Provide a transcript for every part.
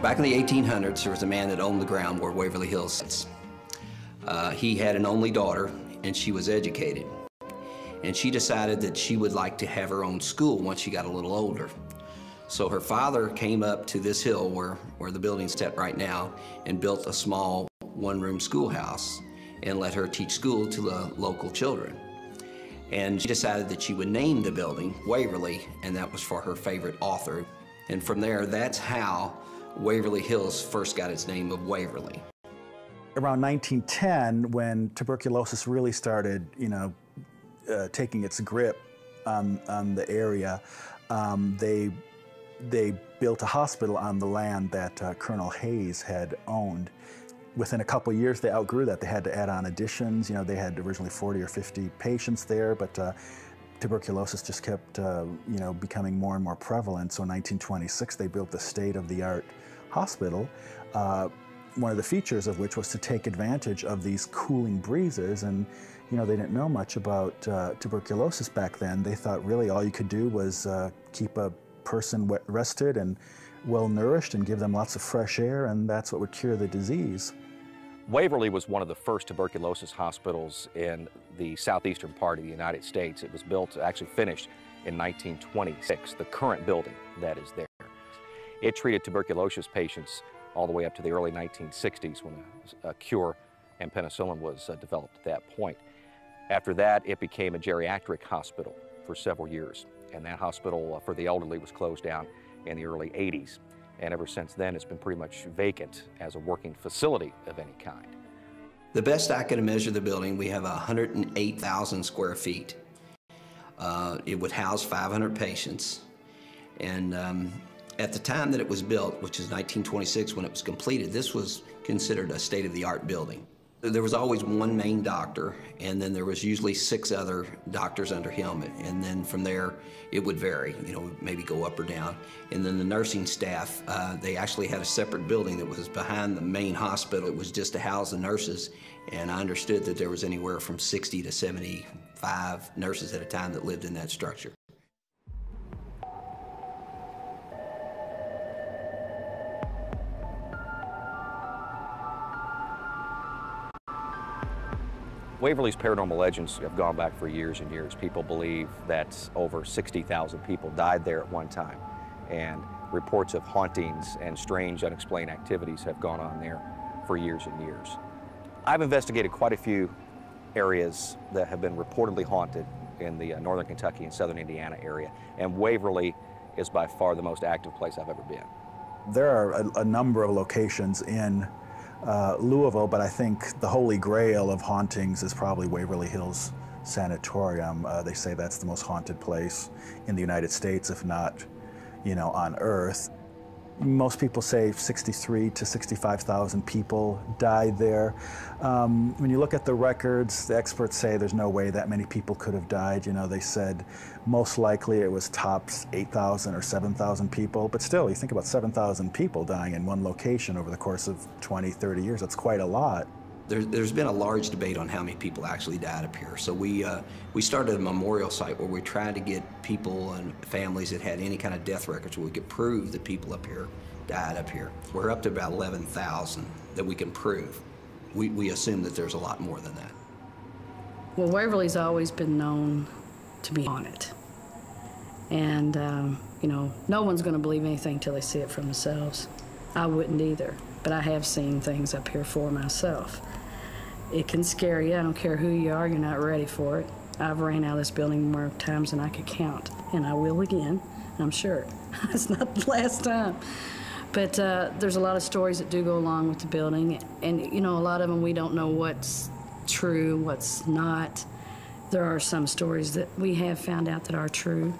Back in the 1800s, there was a man that owned the ground where Waverly Hills sits. He had an only daughter, and she was educated. And she decided that she would like to have her own school once she got a little older. So her father came up to this hill where the building's set right now and built a small one-room schoolhouse and let her teach school to the local children. And she decided that she would name the building Waverly, and that was for her favorite author. And from there, that's how Waverly Hills first got its name of Waverly. Around 1910, when tuberculosis really started, taking its grip on the area, they built a hospital on the land that Colonel Hayes had owned. Within a couple years, they outgrew that. They had to add on additions. They had originally 40 or 50 patients there, but tuberculosis just kept, becoming more and more prevalent. So in 1926, they built the state-of-the-art hospital. One of the features of which was to take advantage of these cooling breezes, and they didn't know much about tuberculosis back then. They thought really all you could do was keep a person rested and well nourished and give them lots of fresh air, and that's what would cure the disease. Waverly was one of the first tuberculosis hospitals in the southeastern part of the United States. It was built, actually finished in 1926, the current building that is there. It treated tuberculosis patients all the way up to the early 1960s when a cure and penicillin was developed at that point. After that, it became a geriatric hospital for several years, and that hospital for the elderly was closed down in the early 80s. And ever since then, it's been pretty much vacant as a working facility of any kind. The best I could measure the building, we have 108,000 square feet. It would house 500 patients. And at the time that it was built, which is 1926 when it was completed, this was considered a state-of-the-art building. There was always one main doctor, and then there was usually 6 other doctors under him, and then from there it would vary, maybe go up or down. And then the nursing staff, they actually had a separate building that was behind the main hospital. It was just to house the nurses, and I understood that there was anywhere from 60 to 75 nurses at a time that lived in that structure. Waverly's paranormal legends have gone back for years and years. People believe that over 60,000 people died there at one time, and reports of hauntings and strange unexplained activities have gone on there for years and years. I've investigated quite a few areas that have been reportedly haunted in the northern Kentucky and southern Indiana area, and Waverly is by far the most active place I've ever been. There are a number of locations in Louisville, but I think the holy grail of hauntings is probably Waverly Hills Sanatorium. They say that's the most haunted place in the United States, if not, on Earth. Most people say 63 to 65,000 people died there. When you look at the records, the experts say there's no way that many people could have died. They said most likely it was tops 8,000 or 7,000 people. But still, you think about 7,000 people dying in one location over the course of 20, 30 years. That's quite a lot. There's been a large debate on how many people actually died up here. So we started a memorial site where we tried to get people and families that had any kind of death records where we could prove that people up here died up here. We're up to about 11,000 that we can prove. We assume that there's a lot more than that. Well, Waverly's always been known to be haunted. And, no one's going to believe anything till they see it for themselves. I wouldn't either, but I have seen things up here for myself. It can scare you. I don't care who you are, you're not ready for it. I've ran out of this building more times than I could count, and I will again, I'm sure. It's not the last time. But there's a lot of stories that do go along with the building, and a lot of them we don't know what's true, what's not. There are some stories that we have found out that are true.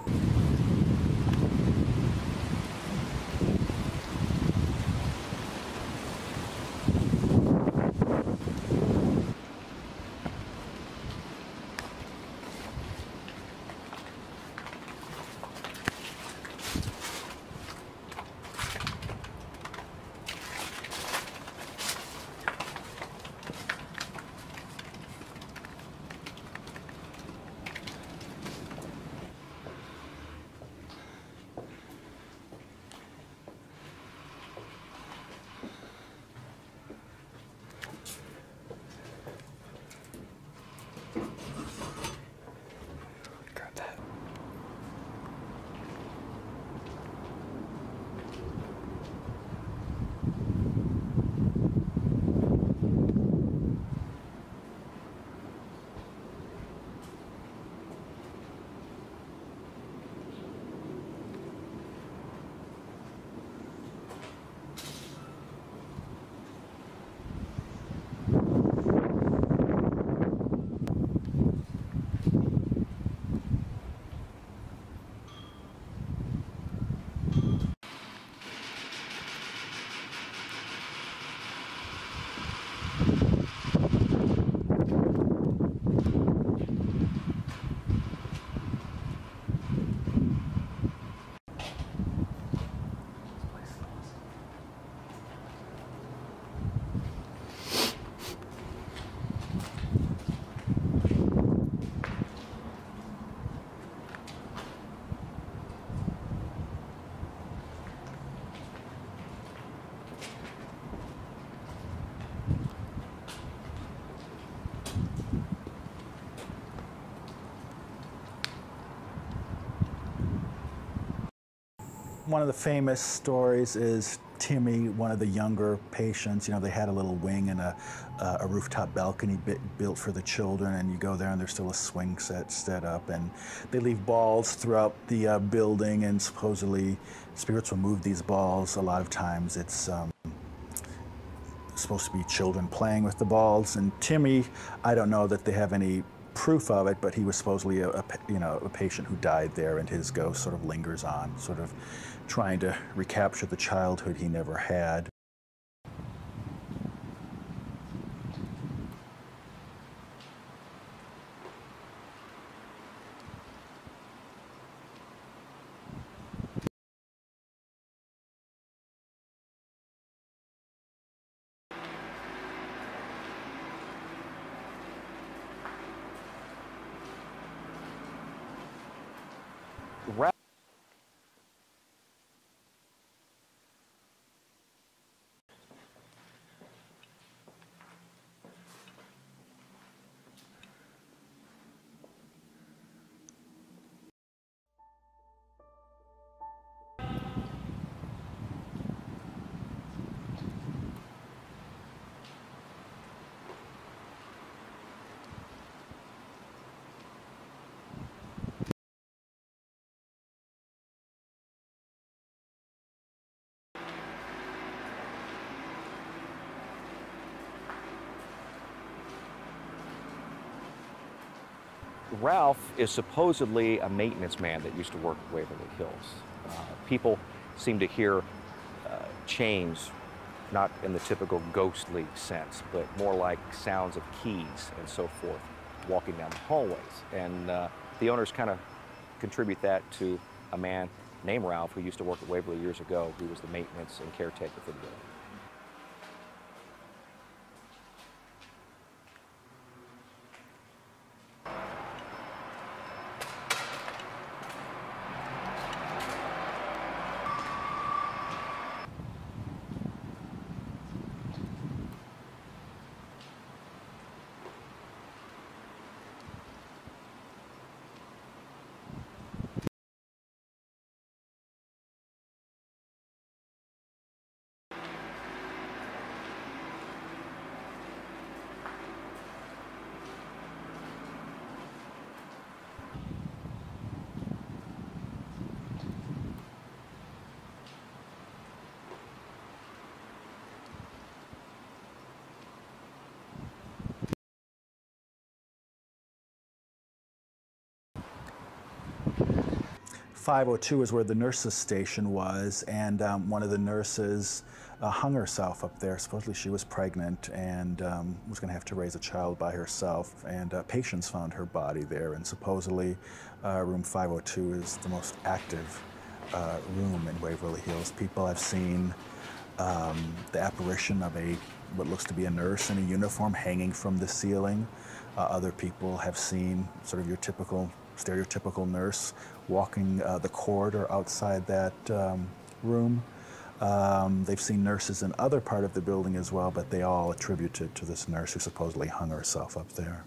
One of the famous stories is Timmy, one of the younger patients. You know, they had a little wing and a rooftop balcony built for the children, and you go there and there's still a swing set up, and they leave balls throughout the building, and supposedly spirits will move these balls. A lot of times it's supposed to be children playing with the balls. And Timmy, I don't know that they have any proof of it, but he was supposedly a patient who died there, and his ghost sort of lingers on, sort of trying to recapture the childhood he never had. Ralph is supposedly a maintenance man that used to work at Waverly Hills. People seem to hear chains, not in the typical ghostly sense, but more like sounds of keys and so forth, walking down the hallways. And the owners kind of contribute that to a man named Ralph who used to work at Waverly years ago, who was the maintenance and caretaker for the building. .502 is where the nurses' station was, and one of the nurses hung herself up there. Supposedly she was pregnant and was going to have to raise a child by herself, and patients found her body there, and supposedly room 502 is the most active room in Waverly Hills. People have seen the apparition of what looks to be a nurse in a uniform hanging from the ceiling. Other people have seen sort of your typical stereotypical nurse walking the corridor outside that room. They've seen nurses in other part of the building as well, but they all attribute it to this nurse who supposedly hung herself up there.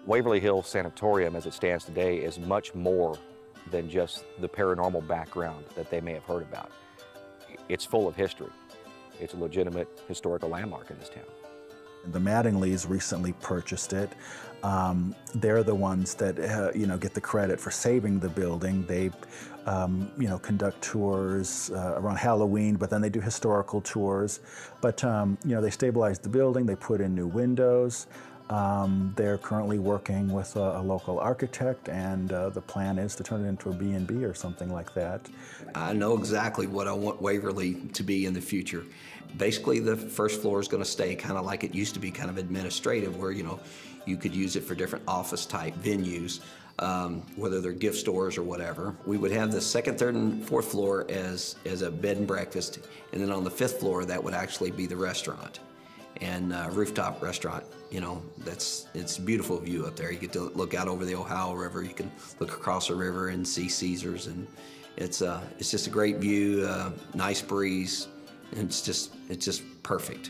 Waverly Hills Sanatorium, as it stands today, is much more than just the paranormal background that they may have heard about. It's full of history. It's a legitimate historical landmark in this town. The Mattingleys recently purchased it. They're the ones that get the credit for saving the building. They conduct tours around Halloween, but then they do historical tours. But they stabilized the building. They put in new windows. They're currently working with a local architect, and the plan is to turn it into a B&B or something like that. I know exactly what I want Waverly to be in the future. Basically, the first floor is going to stay kind of like it used to be, kind of administrative, where you could use it for different office type venues, whether they're gift stores or whatever. We would have the second, third, and fourth floor as a bed and breakfast, and then on the fifth floor that would actually be the restaurant and rooftop restaurant. It's a beautiful view up there. You get to look out over the Ohio River. You can look across the river and see Caesars, and it's just a great view, nice breeze, and it's just perfect.